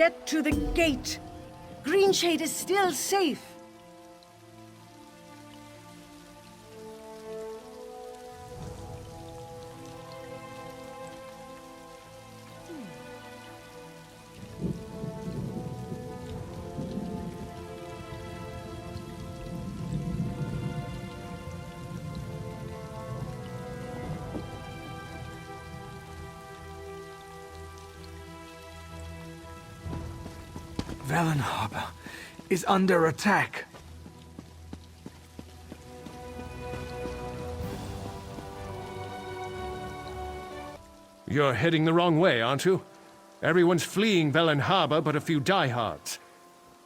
Get to the gate. Greenshade is still safe. Velen Harbor is under attack. You're heading the wrong way, aren't you? Everyone's fleeing Velen Harbor but a few diehards.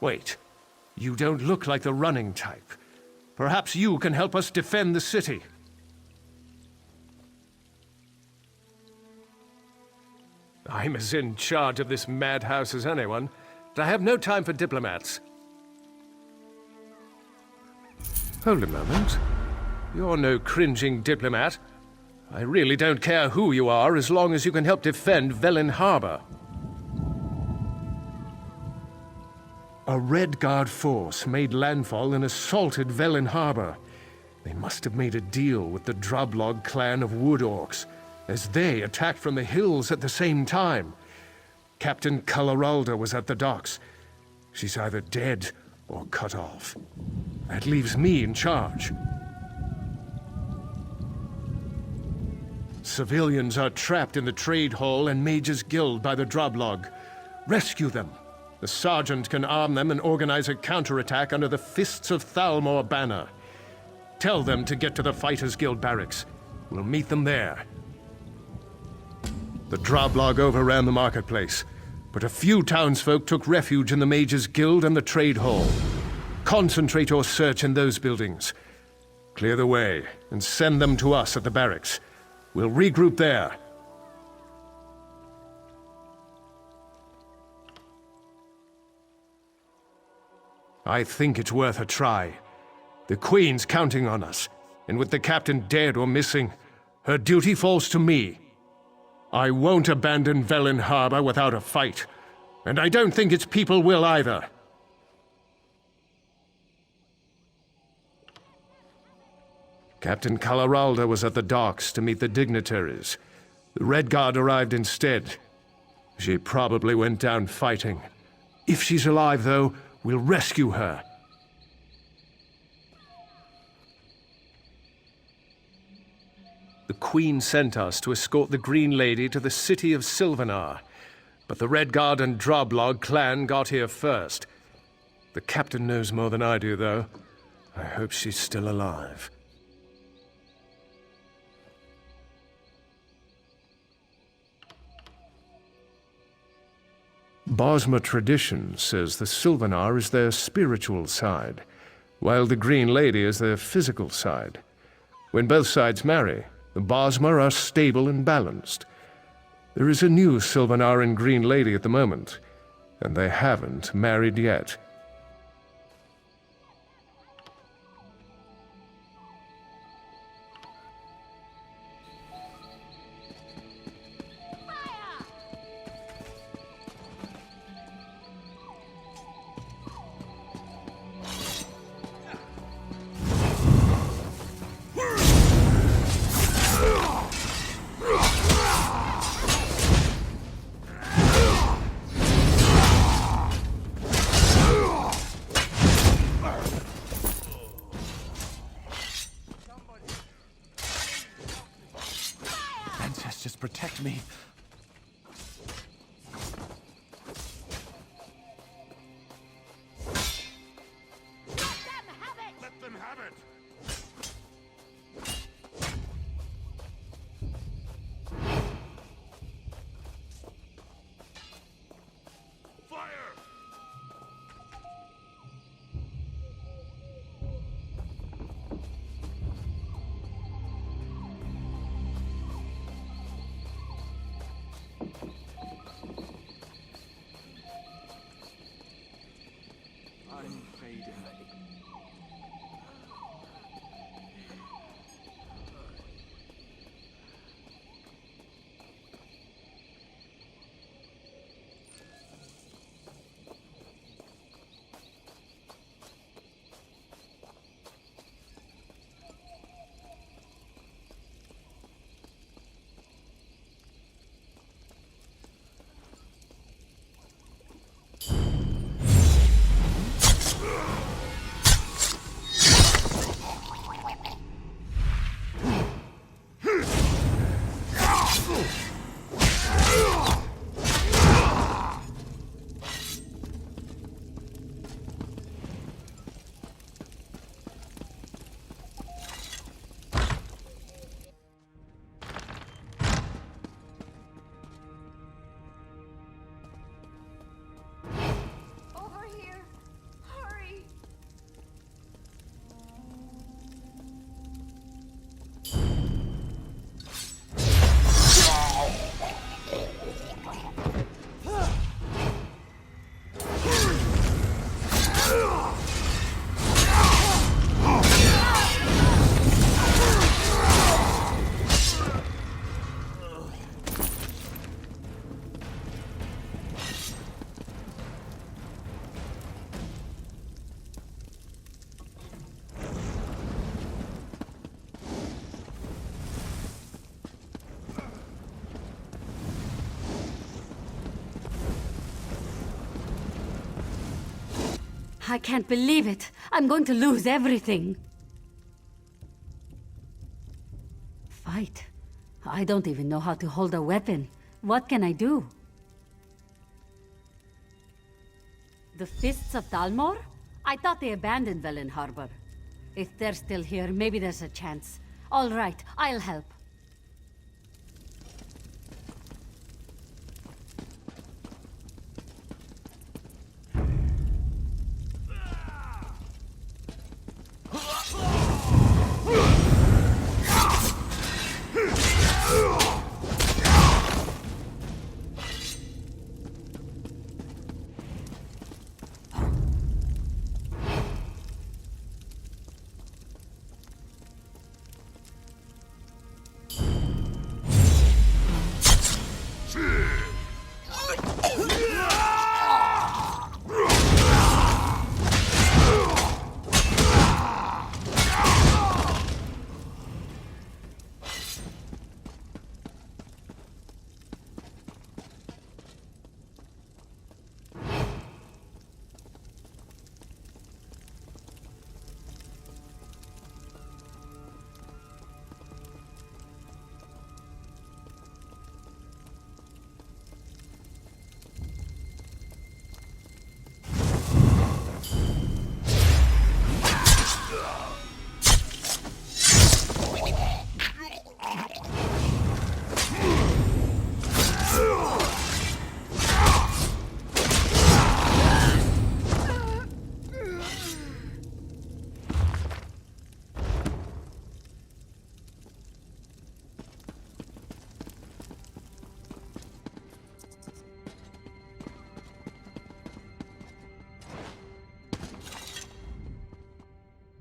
Wait, you don't look like the running type. Perhaps you can help us defend the city. I'm as in charge of this madhouse as anyone. I have no time for diplomats. Hold a moment. You're no cringing diplomat. I really don't care who you are as long as you can help defend Velen Harbor. A Red Guard force made landfall and assaulted Velen Harbor. They must have made a deal with the Drublog clan of Wood Orcs, as they attacked from the hills at the same time. Captain Calaralda was at the docks. She's either dead or cut off. That leaves me in charge. Civilians are trapped in the Trade Hall and Mages Guild by the Drublog. Rescue them. The sergeant can arm them and organize a counterattack under the Fists of Thalmor banner. Tell them to get to the Fighters Guild barracks. We'll meet them there. The Drublog overran the marketplace, but a few townsfolk took refuge in the Mages Guild and the Trade Hall. Concentrate your search in those buildings. Clear the way and send them to us at the barracks. We'll regroup there. I think it's worth a try. The Queen's counting on us, and with the captain dead or missing, her duty falls to me. I won't abandon Velen Harbor without a fight, and I don't think its people will either. Captain Calaralda was at the docks to meet the dignitaries. The Red Guard arrived instead. She probably went down fighting. If she's alive, though, we'll rescue her. The Queen sent us to escort the Green Lady to the city of Sylvanar, but the Red Guard and Drublog clan got here first. The captain knows more than I do, though. I hope she's still alive. Bosma tradition says the Sylvanar is their spiritual side, while the Green Lady is their physical side. When both sides marry, the Bosma are stable and balanced. There is a new Sylvanar and Green Lady at the moment, and they haven't married yet. Ancestors, protect me. Let them have it! Fire! I can't believe it. I'm going to lose everything. Fight? I don't even know how to hold a weapon. What can I do? The Fists of Dalmor? I thought they abandoned Velen Harbor. If they're still here, maybe there's a chance. All right, I'll help.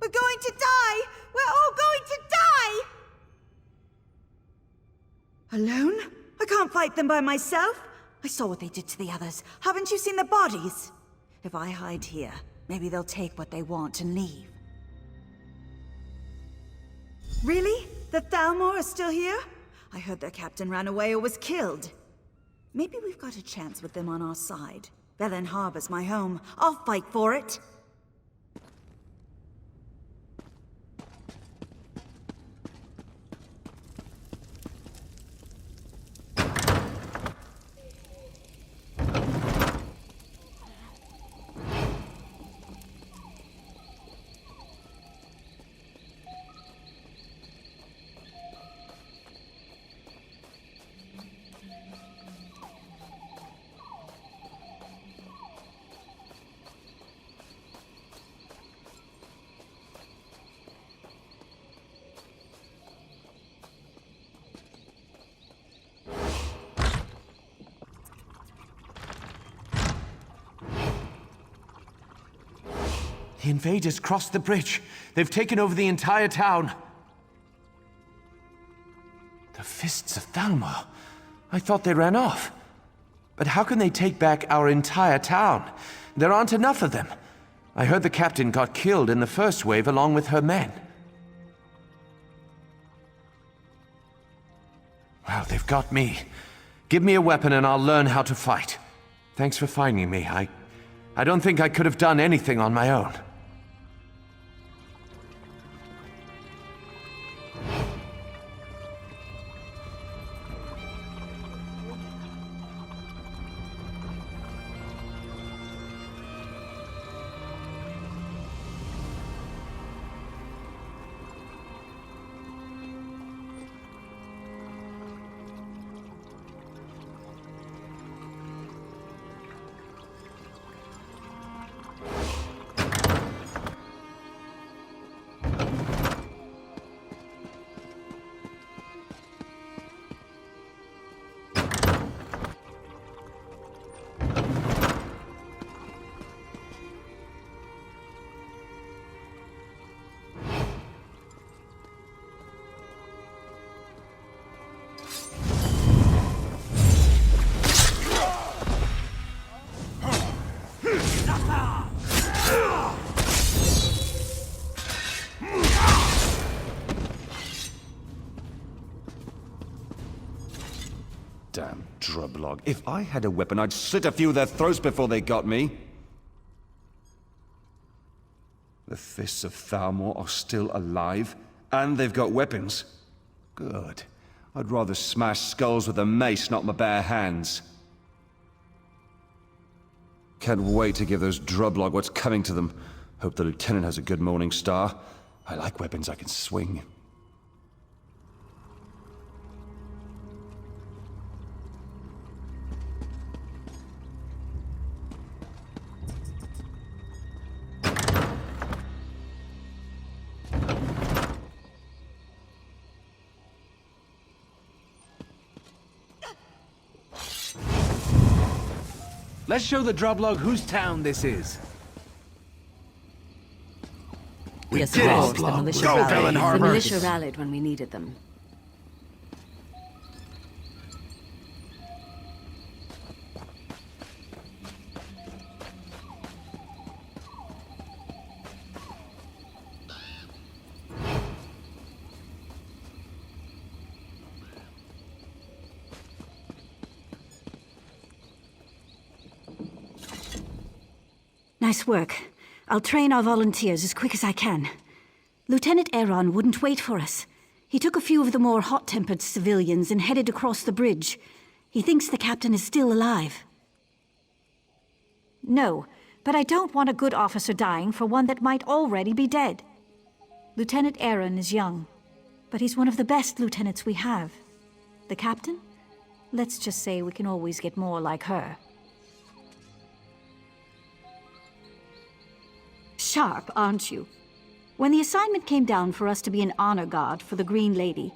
We're going to die! We're all going to die! Alone? I can't fight them by myself. I saw what they did to the others. Haven't you seen the bodies? If I hide here, maybe they'll take what they want and leave. Really? The Thalmor are still here? I heard their captain ran away or was killed. Maybe we've got a chance with them on our side. Velen Harbor's my home. I'll fight for it. The invaders crossed the bridge. They've taken over the entire town. The Fists of Thalmor. I thought they ran off. But how can they take back our entire town? There aren't enough of them. I heard the captain got killed in the first wave along with her men. Well, they've got me. Give me a weapon and I'll learn how to fight. Thanks for finding me. I don't think I could have done anything on my own. Damn drublog. If I had a weapon, I'd slit a few of their throats before they got me. The Fists of Thalmor are still alive, and they've got weapons. Good. I'd rather smash skulls with a mace, not my bare hands. Can't wait to give those Drublog what's coming to them. Hope the Lieutenant has a good morning star. I like weapons I can swing. Let's show the Drublog whose town this is. Yes, did it. of course, the militia Go, rallied. Velen The Harbor. militia rallied when we needed them. Nice work. I'll train our volunteers as quick as I can. Lieutenant Aaron wouldn't wait for us. He took a few of the more hot-tempered civilians and headed across the bridge. He thinks the captain is still alive. No, but I don't want a good officer dying for one that might already be dead. Lieutenant Aaron is young, but he's one of the best lieutenants we have. The captain? Let's just say we can always get more like her. Sharp, aren't you? When the assignment came down for us to be an honor guard for the Green Lady,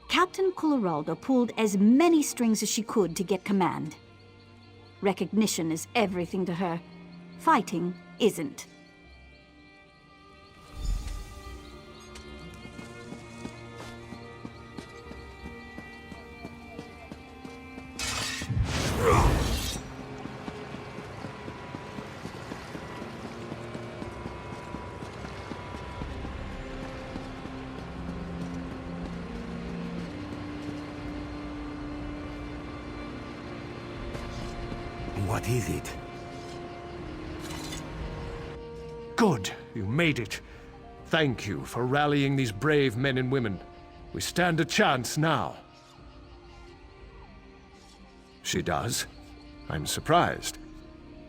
Captain Coloraldo pulled as many strings as she could to get command. Recognition is everything to her. Fighting isn't. What is it? Good, you made it. Thank you for rallying these brave men and women. We stand a chance now. She does? I'm surprised.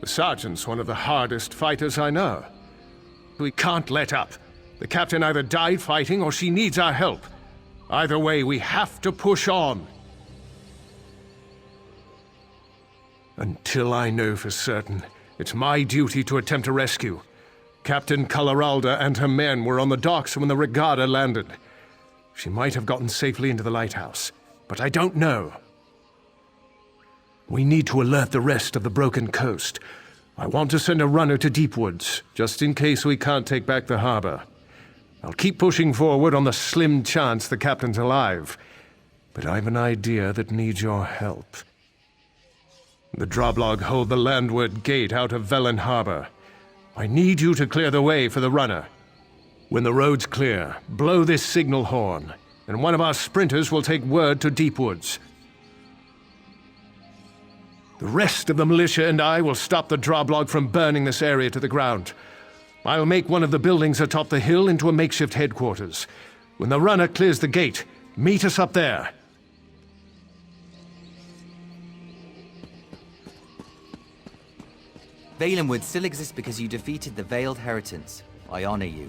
The sergeant's one of the hardest fighters I know. We can't let up. The captain either died fighting or she needs our help. Either way, we have to push on. Until I know for certain, it's my duty to attempt a rescue. Captain Coloralda and her men were on the docks when the Regatta landed. She might have gotten safely into the lighthouse, but I don't know. We need to alert the rest of the broken coast. I want to send a runner to Deepwoods, just in case we can't take back the harbor. I'll keep pushing forward on the slim chance the captain's alive, but I've an idea that needs your help. The Drublog hold the landward gate out of Velen Harbor. I need you to clear the way for the runner. When the road's clear, blow this signal horn, and one of our sprinters will take word to Deepwoods. The rest of the militia and I will stop the Drublog from burning this area to the ground. I'll make one of the buildings atop the hill into a makeshift headquarters. When the runner clears the gate, meet us up there. Valenwood still exists because you defeated the Veiled Heritance. I honor you.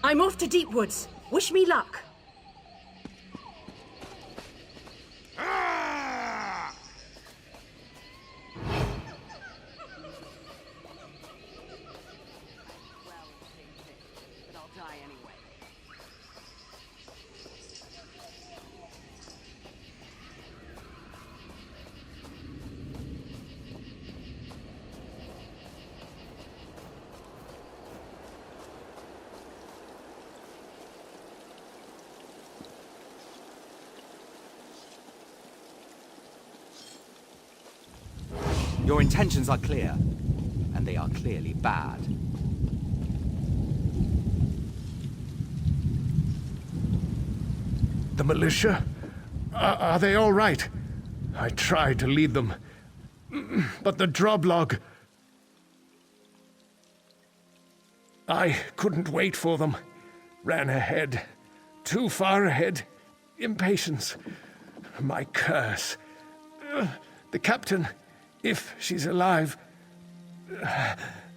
I'm off to Deep Woods. Wish me luck. Your intentions are clear, and they are clearly bad. The militia? Are they all right? I tried to lead them, but the droblog... I couldn't wait for them. Ran ahead. Too far ahead. Impatience. My curse. The captain... if she's alive.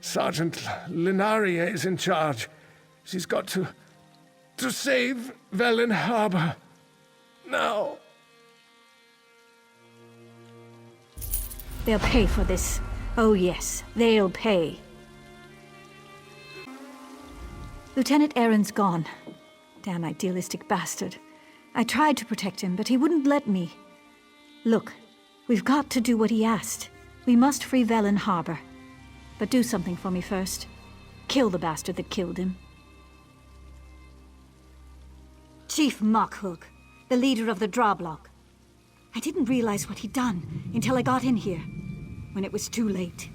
Sergeant Linaria is in charge. She's got to save Velen Harbor. Now. They'll pay for this. Oh yes, they'll pay. Lieutenant Aaron's gone. Damn idealistic bastard. I tried to protect him, but he wouldn't let me. Look, we've got to do what he asked. We must free Velen Harbor. But do something for me first. Kill the bastard that killed him. Chief Mockhook, the leader of the Droblog. I didn't realize what he'd done until I got in here, when it was too late.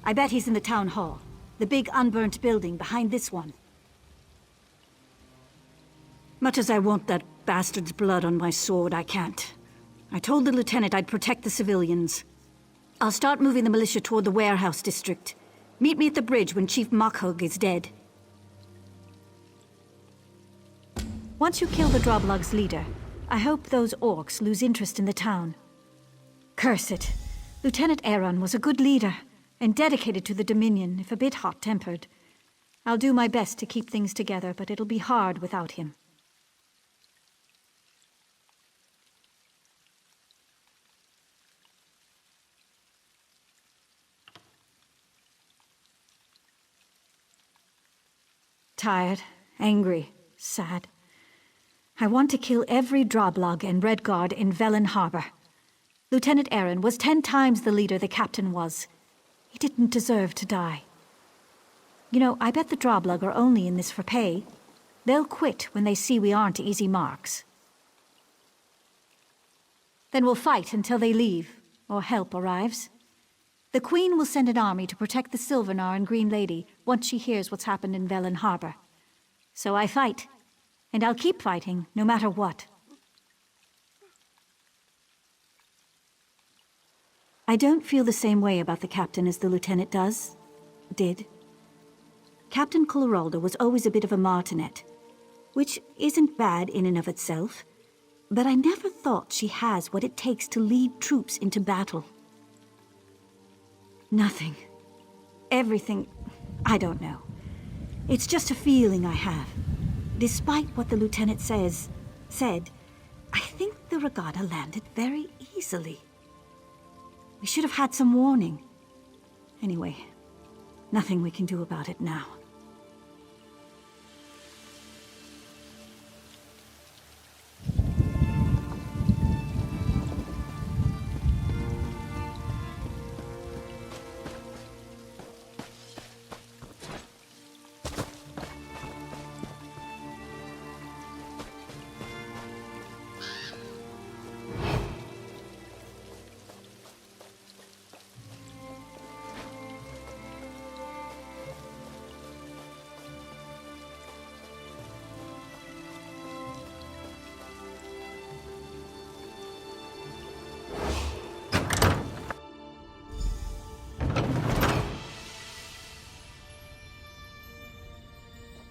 I bet he's in the town hall, the big unburnt building behind this one. Much as I want that bastard's blood on my sword, I can't. I told the lieutenant I'd protect the civilians. I'll start moving the militia toward the warehouse district. Meet me at the bridge when Chief Mockhook is dead. Once you kill the Droblog's leader, I hope those orcs lose interest in the town. Curse it. Lieutenant Aaron was a good leader, and dedicated to the Dominion, if a bit hot-tempered. I'll do my best to keep things together, but it'll be hard without him. Tired, angry, sad. I want to kill every Droblog and Redguard in Velen Harbor. Lieutenant Aaron was 10 times the leader the captain was. He didn't deserve to die. You know, I bet the Droblog are only in this for pay. They'll quit when they see we aren't easy marks. Then we'll fight until they leave, or help arrives. The Queen will send an army to protect the Silvernar and Green Lady once she hears what's happened in Velen Harbor. So I fight, and I'll keep fighting, no matter what. I don't feel the same way about the captain as the lieutenant did. Captain Coloraldo was always a bit of a martinet, which isn't bad in and of itself, but I never thought she has what it takes to lead troops into battle. Nothing. Everything. I don't know. It's just a feeling I have. Despite what the lieutenant said, I think the regatta landed very easily. We should have had some warning. Anyway, nothing we can do about it now.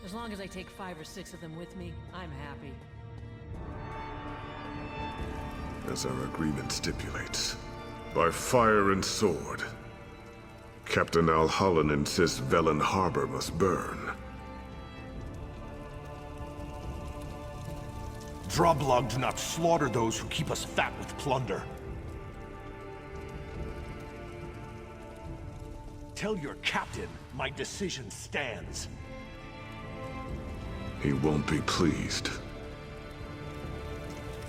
As long as I take 5 or 6 of them with me, I'm happy. As our agreement stipulates, by fire and sword. Captain Alhallen insists Velen Harbor must burn. Droblog do not slaughter those who keep us fat with plunder. Tell your captain my decision stands. He won't be pleased.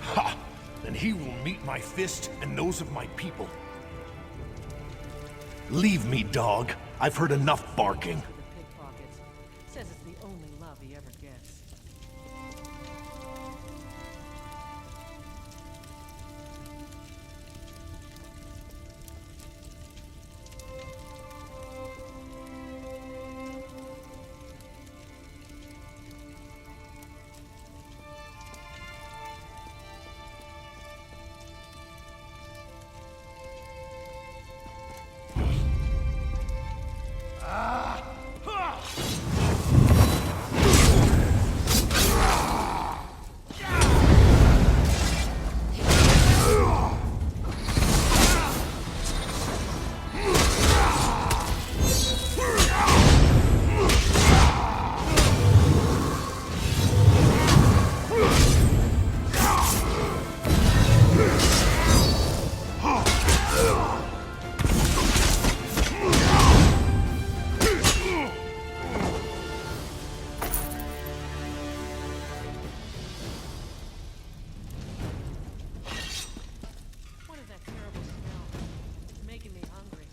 Ha! Then he will meet my fist and those of my people. Leave me, dog. I've heard enough barking. The pickpockets. Says it's the only love he ever gets. What is that terrible smell? It's making me hungry.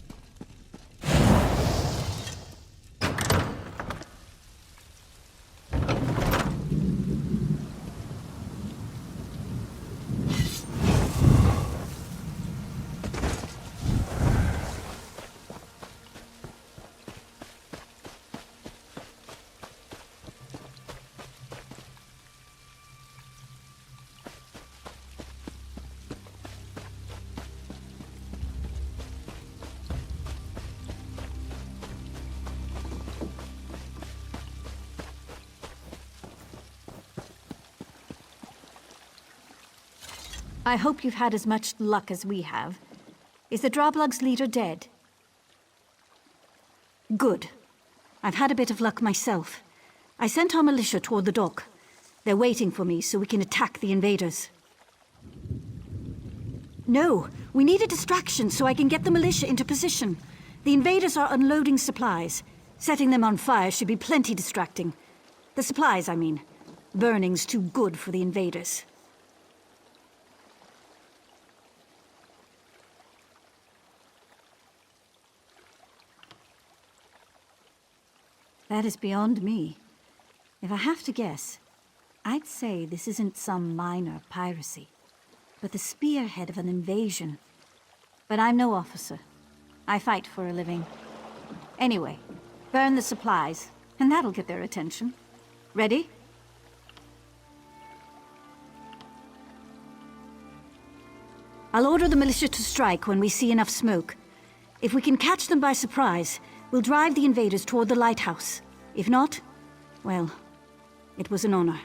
I hope you've had as much luck as we have. Is the Droblug's leader dead? Good. I've had a bit of luck myself. I sent our militia toward the dock. They're waiting for me so we can attack the invaders. No, we need a distraction so I can get the militia into position. The invaders are unloading supplies. Setting them on fire should be plenty distracting. The supplies, I mean. Burning's too good for the invaders. That is beyond me. If I have to guess, I'd say this isn't some minor piracy, but the spearhead of an invasion. But I'm no officer. I fight for a living. Anyway, burn the supplies, and that'll get their attention. Ready? I'll order the militia to strike when we see enough smoke. If we can catch them by surprise, we'll drive the invaders toward the lighthouse. If not, well, it was an honor.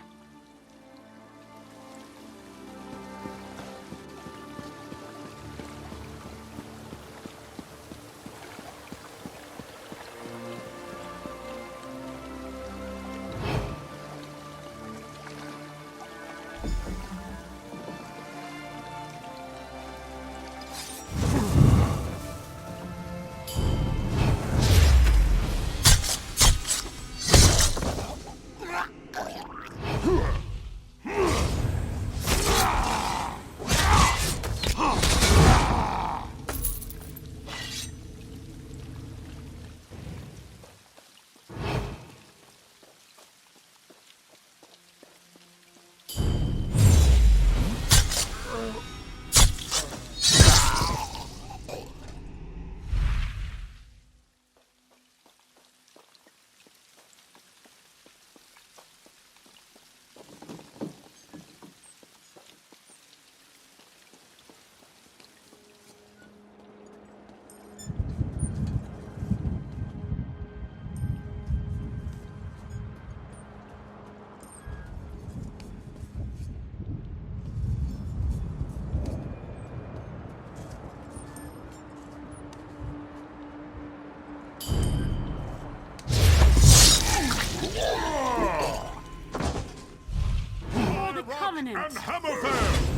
Covenant! And Hammerfell!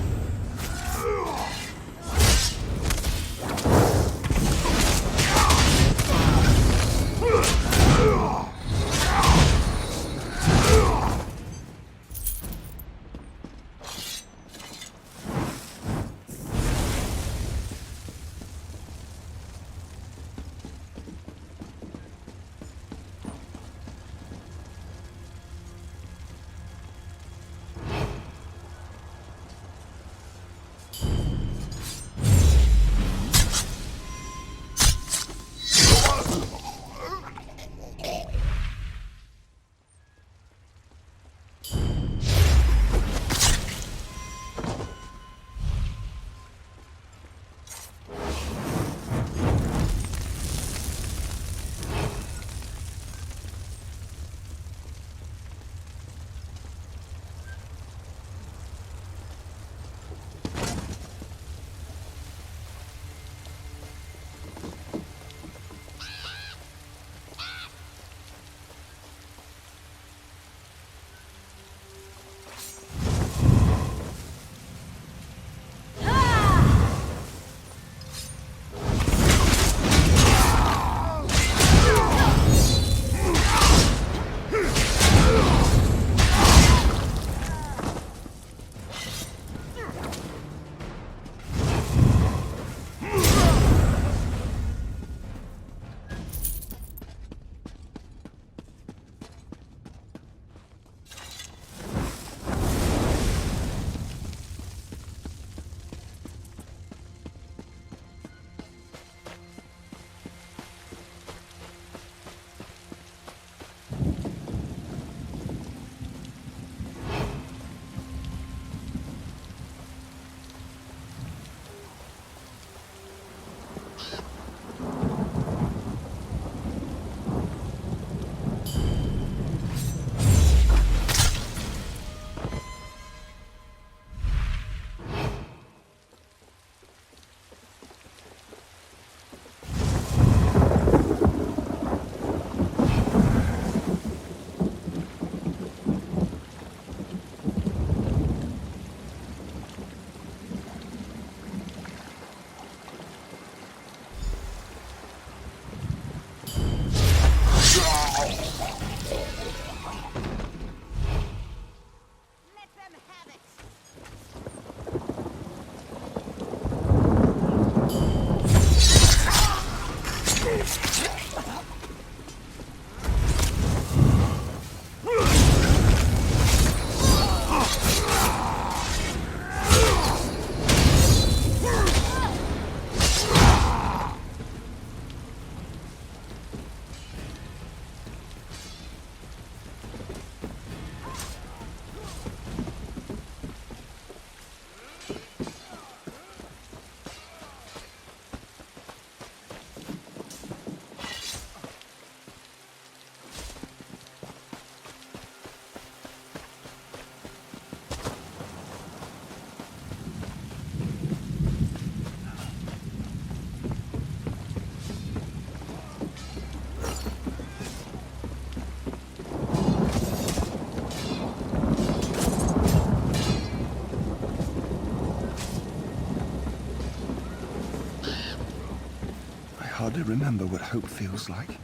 hardly remember what hope feels like.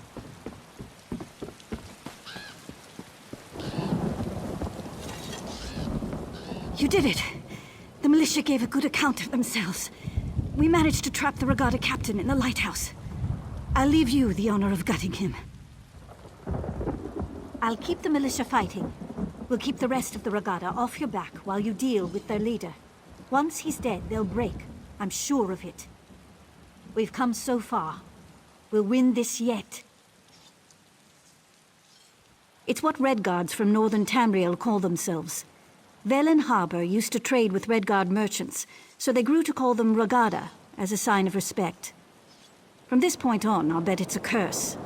You did it. The militia gave a good account of themselves. We managed to trap the regatta captain in the lighthouse. I'll leave you the honor of gutting him. I'll keep the militia fighting. We'll keep the rest of the regatta off your back while you deal with their leader. Once he's dead, they'll break. I'm sure of it. We've come so far. We'll win this yet. It's what Redguards from northern Tamriel call themselves. Velen Harbor used to trade with Redguard merchants, so they grew to call them Regatta, as a sign of respect. From this point on, I'll bet it's a curse.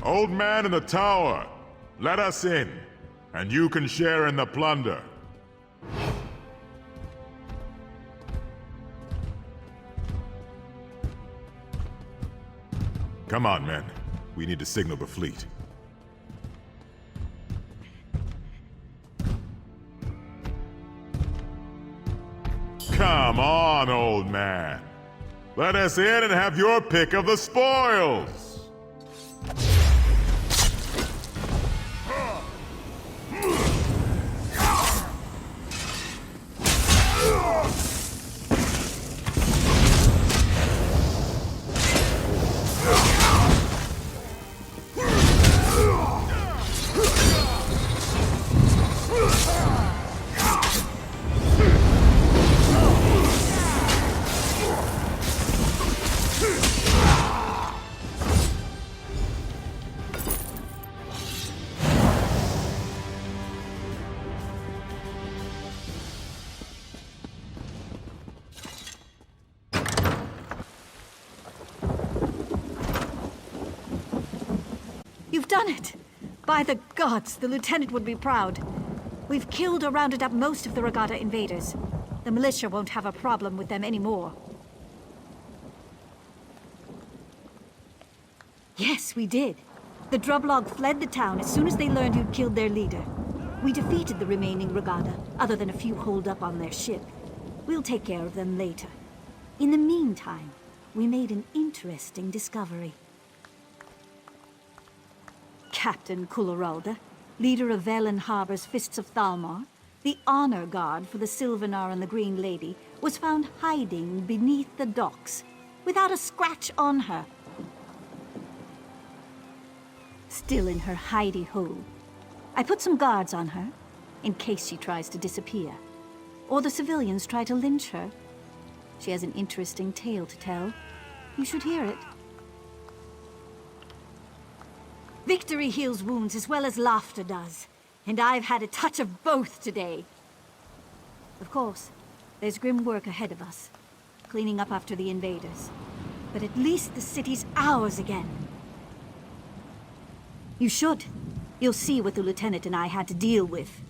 Old man in the tower, let us in, and you can share in the plunder. Come on, men. We need to signal the fleet. Come on, old man. Let us in and have your pick of the spoils. You've done it! By the gods, the lieutenant would be proud. We've killed or rounded up most of the Regatta invaders. The militia won't have a problem with them anymore. Yes, we did. The Drublog fled the town as soon as they learned you'd killed their leader. We defeated the remaining Regatta, other than a few holed up on their ship. We'll take care of them later. In the meantime, we made an interesting discovery. Captain Kulleralda, leader of Velen Harbor's Fists of Thalmor, the honor guard for the Sylvanar and the Green Lady, was found hiding beneath the docks, without a scratch on her. Still in her hidey-hole. I put some guards on her, in case she tries to disappear. Or the civilians try to lynch her. She has an interesting tale to tell. You should hear it. Victory heals wounds as well as laughter does. And I've had a touch of both today. Of course, there's grim work ahead of us. Cleaning up after the invaders. But at least the city's ours again. You should. You'll see what the lieutenant and I had to deal with.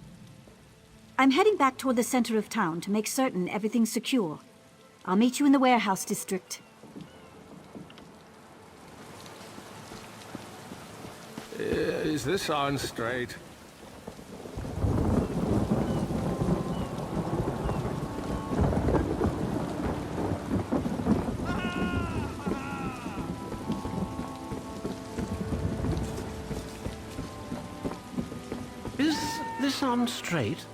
I'm heading back toward the center of town to make certain everything's secure. I'll meet you in the warehouse district. Is this on straight? Is this on straight?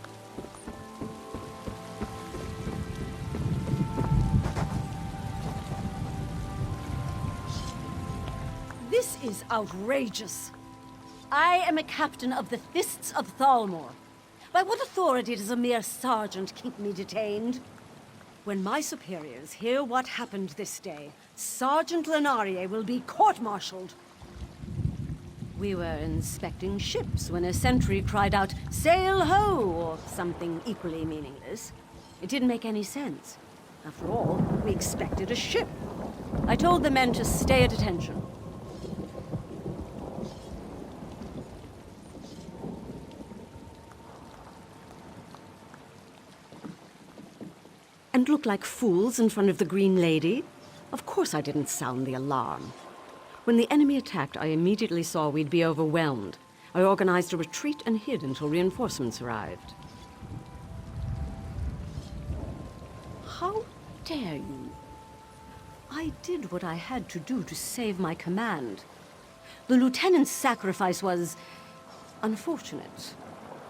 This is outrageous. I am a captain of the Fists of Thalmor. By what authority does a mere sergeant keep me detained? When my superiors hear what happened this day, Sergeant Lenarie will be court-martialed. We were inspecting ships when a sentry cried out, "Sail ho!" or something equally meaningless. It didn't make any sense. After all, we expected a ship. I told the men to stay at attention. And look like fools in front of the Green Lady? Of course I didn't sound the alarm. When the enemy attacked, I immediately saw we'd be overwhelmed. I organized a retreat and hid until reinforcements arrived. How dare you? I did what I had to do to save my command. The lieutenant's sacrifice was unfortunate.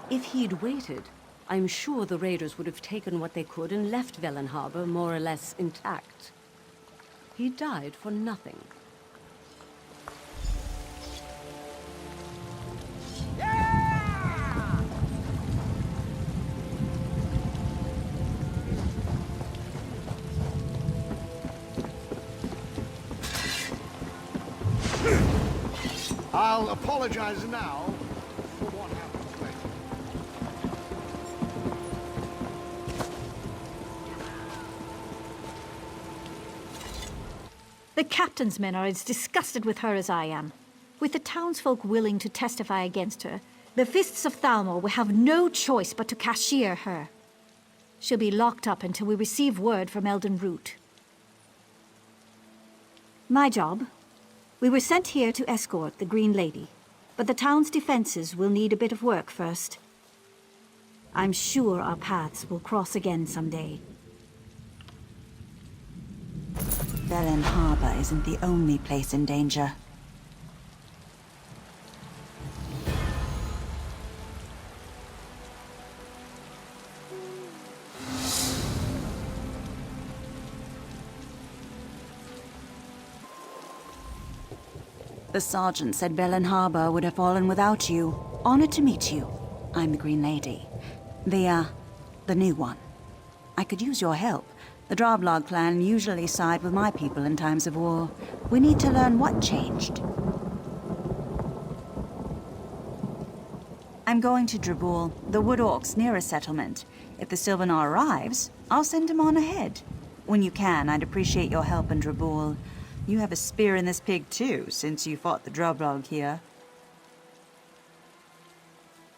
If he'd waited, I'm sure the raiders would have taken what they could and left Velen Harbor more or less intact. He died for nothing. I'll apologize now for what happened later. The captain's men are as disgusted with her as I am. With the townsfolk willing to testify against her, the Fists of Thalmor will have no choice but to cashier her. She'll be locked up until we receive word from Elden Root. My job? We were sent here to escort the Green Lady, but the town's defenses will need a bit of work first. I'm sure our paths will cross again someday. Velen Harbor isn't the only place in danger. The sergeant said Velen Harbor would have fallen without you. Honored to meet you. I'm the Green Lady. The new one. I could use your help. The Droblog clan usually side with my people in times of war. We need to learn what changed. I'm going to Drabul, the Wood Orcs' nearest settlement. If the Sylvanar arrives, I'll send him on ahead. When you can, I'd appreciate your help in Drabul. You have a spear in this pig too, since you fought the Droblog here.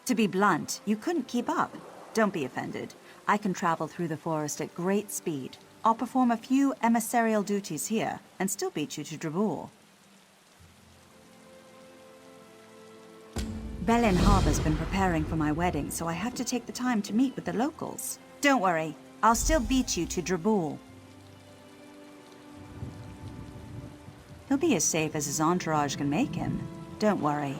To be blunt, you couldn't keep up. Don't be offended. I can travel through the forest at great speed. I'll perform a few emissarial duties here, and still beat you to Drabul. Velen Harbor's been preparing for my wedding, so I have to take the time to meet with the locals. Don't worry, I'll still beat you to Drabul. He'll be as safe as his entourage can make him. Don't worry.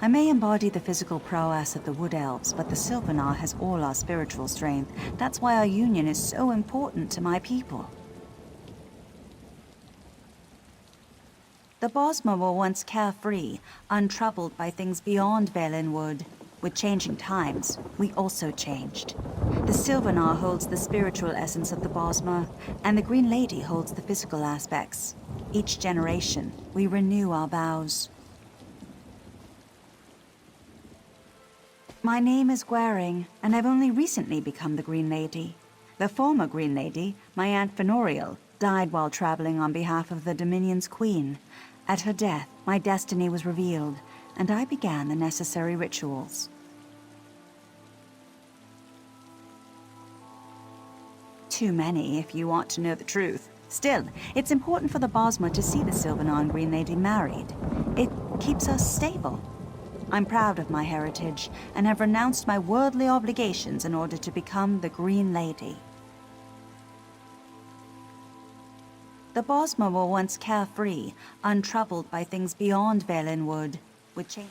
I may embody the physical prowess of the Wood Elves, but the Sylvanar has all our spiritual strength. That's why our union is so important to my people. The Bosma were once carefree, untroubled by things beyond Valenwood. With changing times, we also changed. The Sylvanar holds the spiritual essence of the Bosma, and the Green Lady holds the physical aspects. Each generation, we renew our vows. My name is Gwaring, and I've only recently become the Green Lady. The former Green Lady, my Aunt Fenoriel, died while traveling on behalf of the Dominion's Queen. At her death, my destiny was revealed, and I began the necessary rituals. Too many, if you want to know the truth. Still, it's important for the Bosma to see the Sylvanar and Green Lady married. It keeps us stable. I'm proud of my heritage, and have renounced my worldly obligations in order to become the Green Lady. The Bosma were once carefree, untroubled by things beyond Valenwood, with change.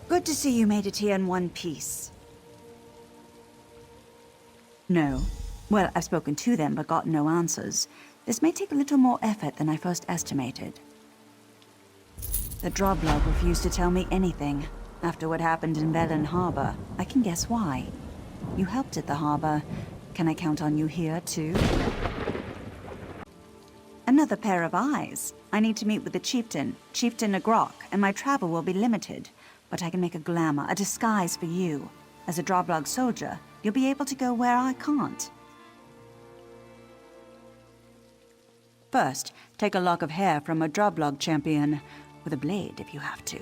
Good to see you made it here in one piece. No. Well, I've spoken to them but gotten no answers. This may take a little more effort than I first estimated. The Droblog refused to tell me anything. After what happened in Velen Harbor, I can guess why. You helped at the harbor. Can I count on you here, too? Another pair of eyes. I need to meet with the chieftain, Chieftain Agrok, and my travel will be limited. But I can make a glamour, a disguise for you. As a Droblog soldier, you'll be able to go where I can't. First, take a lock of hair from a Droblog champion, with a blade if you have to.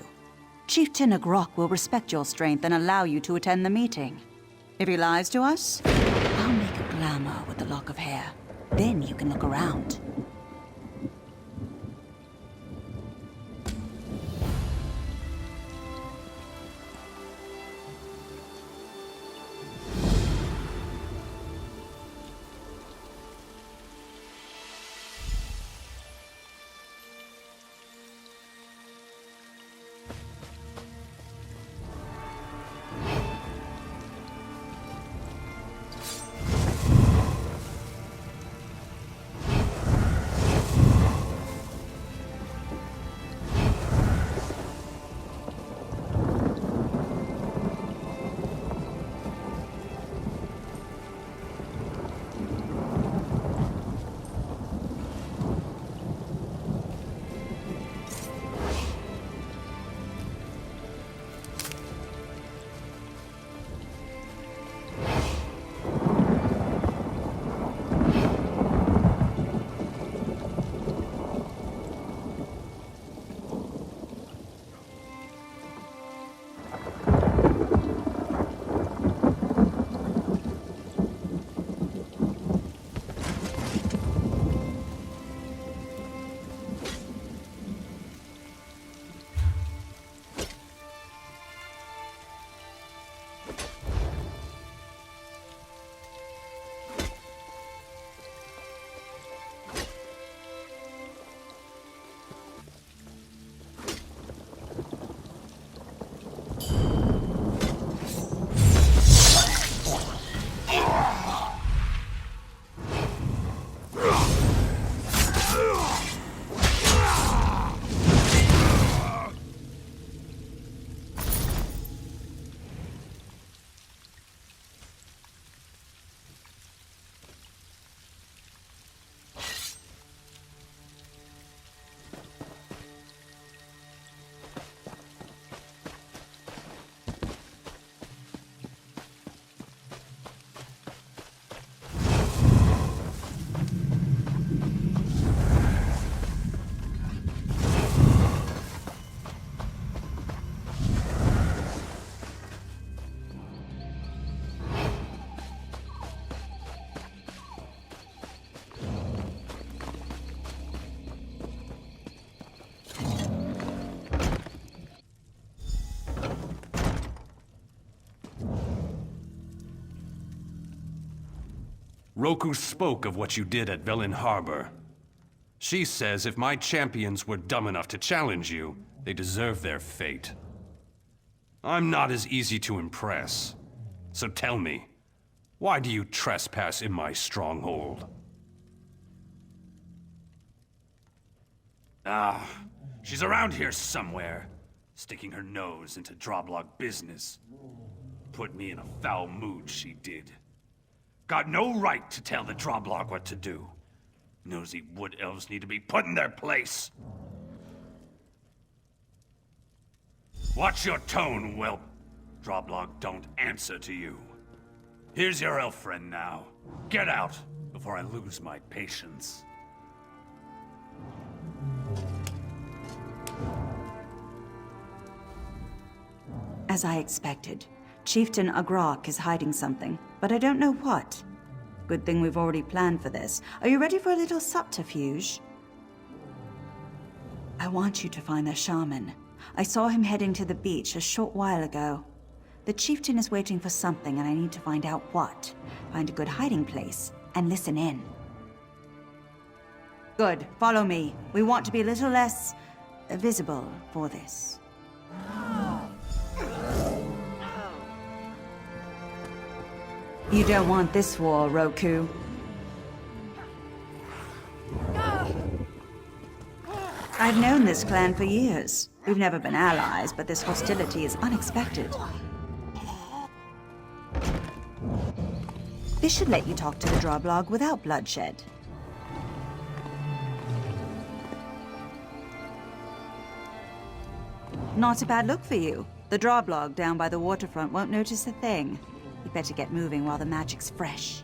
Chieftain Agrok will respect your strength and allow you to attend the meeting. If he lies to us, I'll make a glamour with the lock of hair. Then you can look around. Roku spoke of what you did at Velen Harbor. She says if my champions were dumb enough to challenge you, they deserve their fate. I'm not as easy to impress. So tell me, why do you trespass in my stronghold? Ah, she's around here somewhere, sticking her nose into Droblog business. Put me in a foul mood, she did. Got no right to tell the Droblog what to do. Nosy wood elves need to be put in their place. Watch your tone, whelp. Droblog don't answer to you. Here's your elf friend now. Get out before I lose my patience. As I expected, Chieftain Agrok is hiding something, but I don't know what. Good thing we've already planned for this. Are you ready for a little subterfuge? I want you to find the shaman. I saw him heading to the beach a short while ago. The chieftain is waiting for something, and I need to find out what. Find a good hiding place, and listen in. Good, follow me. We want to be a little less visible for this. You don't want this war, Roku. I've known this clan for years. We've never been allies, but this hostility is unexpected. This should let you talk to the Droblog without bloodshed. Not a bad look for you. The Droblog down by the waterfront won't notice a thing. You better get moving while the magic's fresh.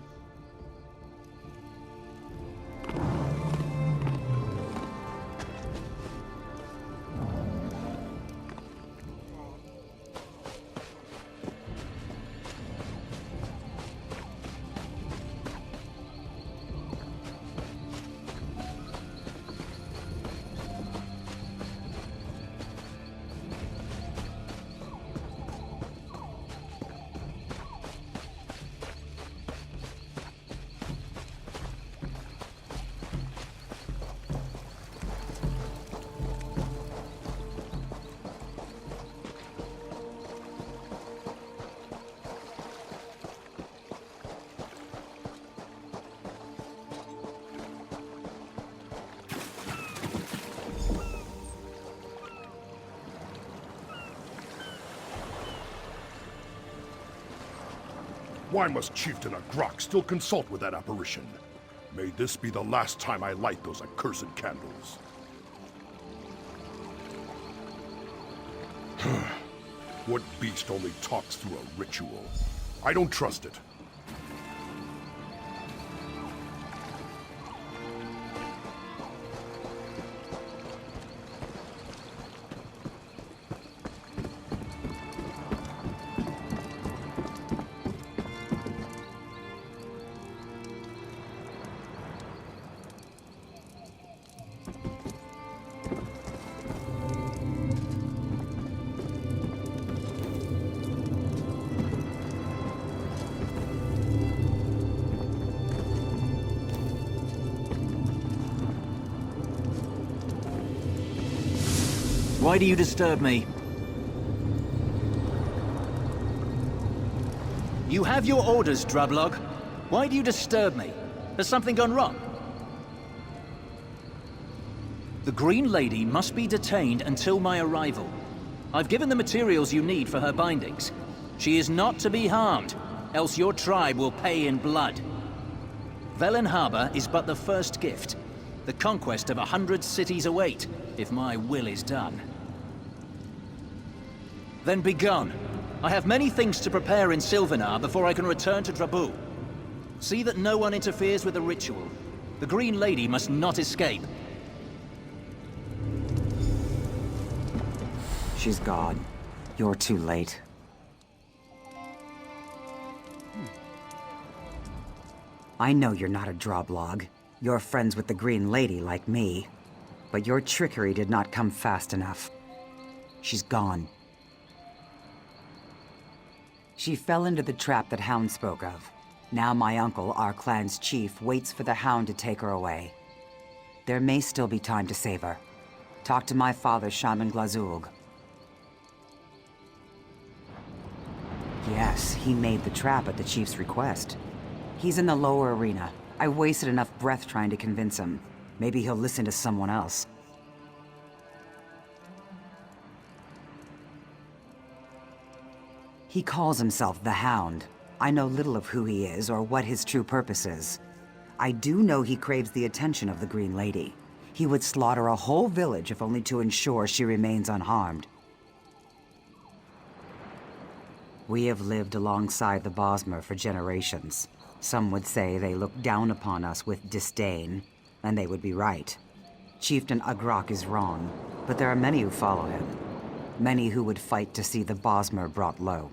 Why must Chieftain Agrok still consult with that apparition? May this be the last time I light those accursed candles. What beast only talks through a ritual? I don't trust it. Why do you disturb me? You have your orders, Droblog. Why do you disturb me? Has something gone wrong? The Green Lady must be detained until my arrival. I've given the materials you need for her bindings. She is not to be harmed, else your tribe will pay in blood. Velen Harbor is but the first gift. The conquest of 100 cities await, if my will is done. Then be gone. I have many things to prepare in Sylvanar before I can return to Drabu. See that no one interferes with the ritual. The Green Lady must not escape. She's gone. You're too late. I know you're not a Droblog. You're friends with the Green Lady like me. But your trickery did not come fast enough. She's gone. She fell into the trap that Hound spoke of. Now my uncle, our clan's chief, waits for the Hound to take her away. There may still be time to save her. Talk to my father, Shaman Glazulg. Yes, he made the trap at the chief's request. He's in the lower arena. I wasted enough breath trying to convince him. Maybe he'll listen to someone else. He calls himself the Hound. I know little of who he is or what his true purpose is. I do know he craves the attention of the Green Lady. He would slaughter a whole village if only to ensure she remains unharmed. We have lived alongside the Bosmer for generations. Some would say they look down upon us with disdain, and they would be right. Chieftain Agrok is wrong, but there are many who follow him. Many who would fight to see the Bosmer brought low.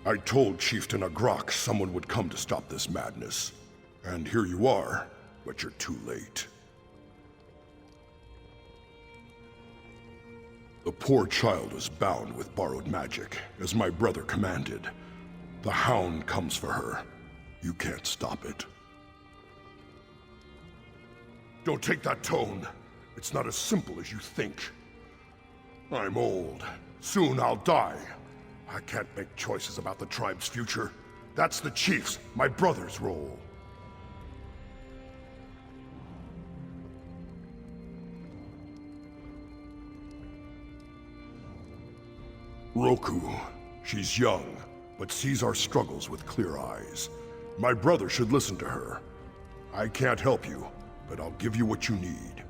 I told Chieftain Agrok someone would come to stop this madness. And here you are, but you're too late. The poor child was bound with borrowed magic, as my brother commanded. The Hound comes for her. You can't stop it. Don't take that tone. It's not as simple as you think. I'm old. Soon I'll die. I can't make choices about the tribe's future. That's the chief's, my brother's role. Roku. She's young, but sees our struggles with clear eyes. My brother should listen to her. I can't help you, but I'll give you what you need.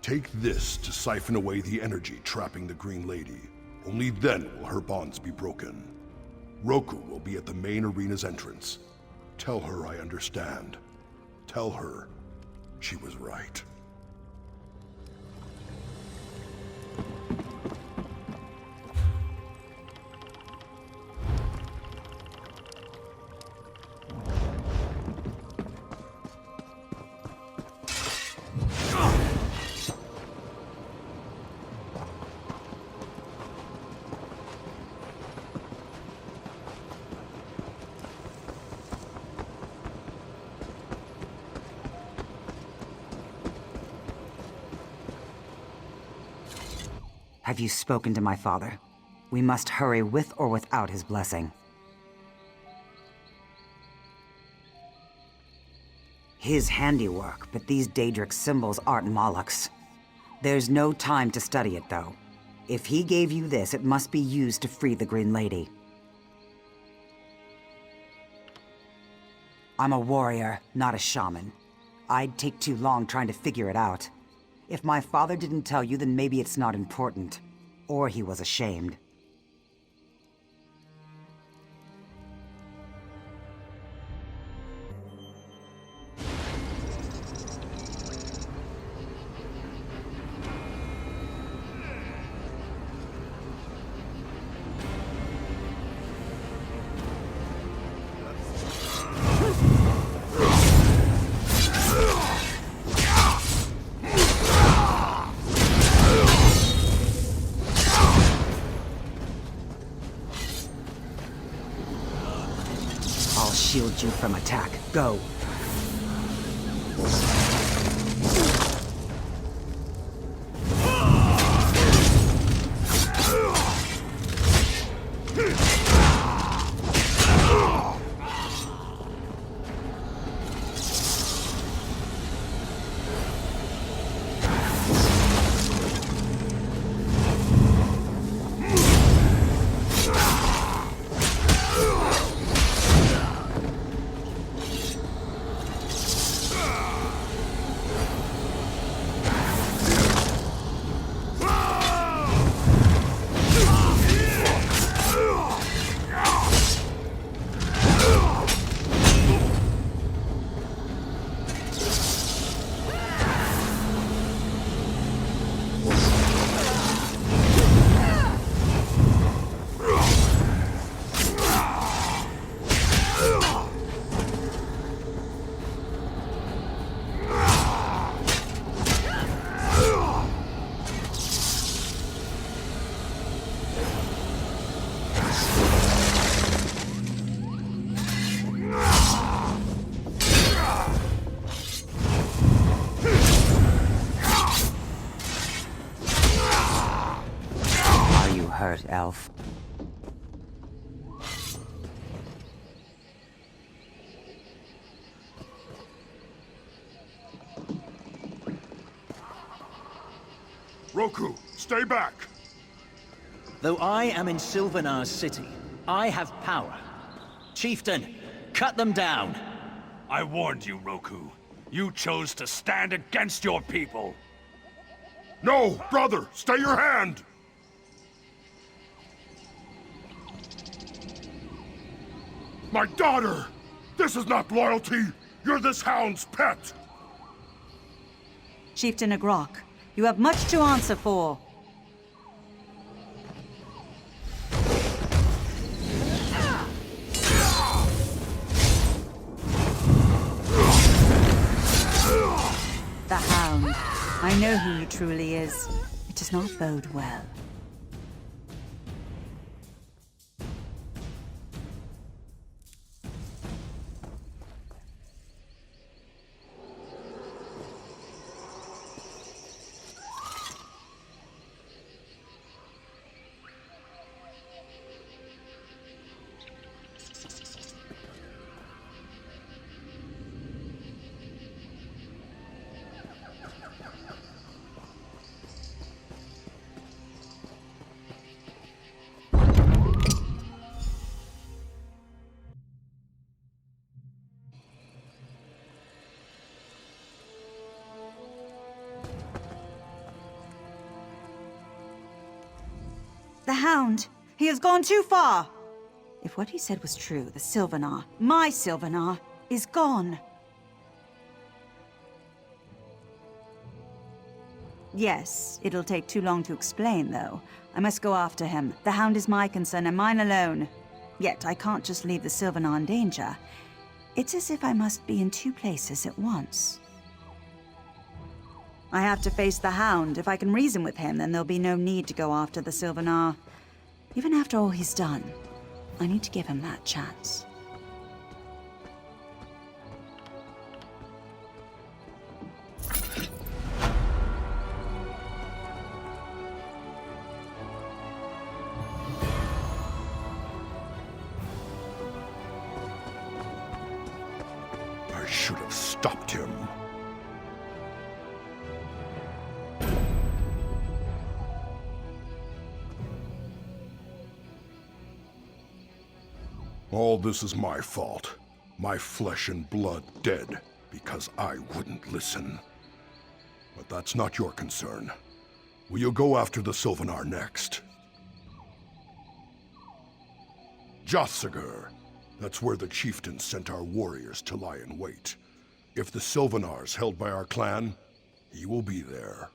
Take this to siphon away the energy trapping the Green Lady. Only then will her bonds be broken. Roku will be at the main arena's entrance. Tell her I understand. Tell her she was right. Have you spoken to my father? We must hurry with or without his blessing. His handiwork, but these Daedric symbols aren't Moloch's. There's no time to study it, though. If he gave you this, it must be used to free the Green Lady. I'm a warrior, not a shaman. I'd take too long trying to figure it out. If my father didn't tell you, then maybe it's not important. Or he was ashamed. Shield you from attack. Go. smart, elf. Roku, stay back! Though I am in Sylvanar's city, I have power. Chieftain, cut them down! I warned you, Roku. You chose to stand against your people. No, brother! Stay your hand! My daughter! This is not loyalty! You're this hound's pet! Chieftain Agrok, you have much to answer for. The Hound. I know who he truly is. It does not bode well. The Hound! He has gone too far! If what he said was true, the Sylvanar, my Sylvanar, is gone. Yes, it'll take too long to explain, though. I must go after him. The Hound is my concern and mine alone. Yet I can't just leave the Sylvanar in danger. It's as if I must be in two places at once. I have to face the Hound. If I can reason with him, then there'll be no need to go after the Sylvanar. Even after all he's done, I need to give him that chance. I should have stopped him. All this is my fault. My flesh and blood dead because I wouldn't listen. But that's not your concern. Will you go after the Sylvanar next? Jotsagar. That's where the chieftain sent our warriors to lie in wait. If the Sylvanar's held by our clan, he will be there.